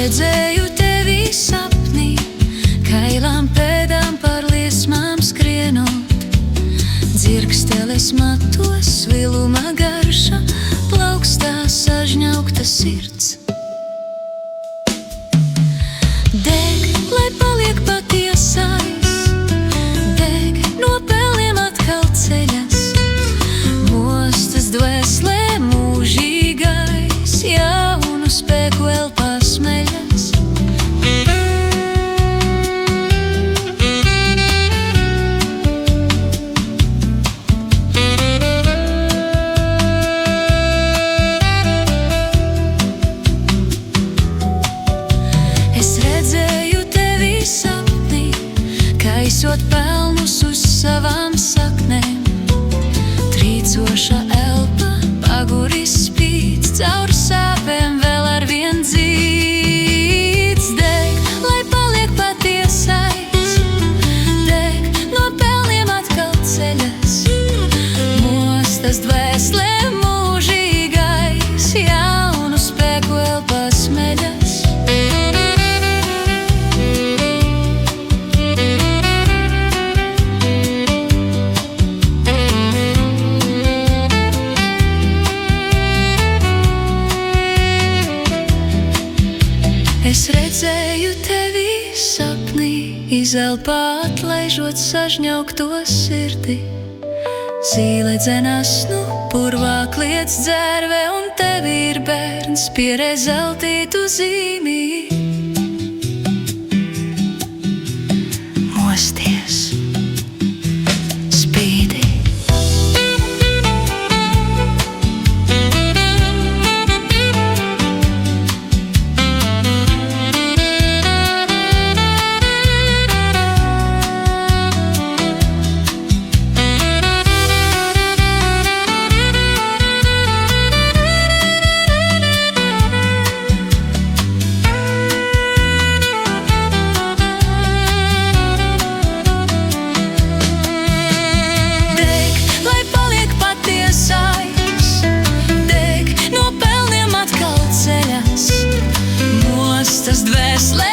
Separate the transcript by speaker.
Speaker 1: redzēju tevi sapnī, kailām pēdām par liesmām skrienot. Dzirksteles matos, sviluma garša, plaukstā sažņaukta sirds. Deg, lai paliek patiesais, deg, no pelniem atkal ceļas, mostas dvēslē mūžīgais, jaunu spēku elpā smeļas. Es redzēju tevi sapnī, kaisot pelnus uz savām saknēm. Trīcoša elpa, paguris spīd, caur sāpēm vēl arvien dzīds. Deg, lai paliek patiesais, deg, no pelniem atkal ceļas, mostas dvēslē mūžīgais, jaunu spēku elpā smeļas. Es redzēju tevi sapnī, izelpā atlaižot sažņaukto sirdi. Zīle dzenās, nu purvā kliedz dzērve, un tev ir bērns pierē zeltītu zīmī. Mosties, spīdi. Mostas dvēslē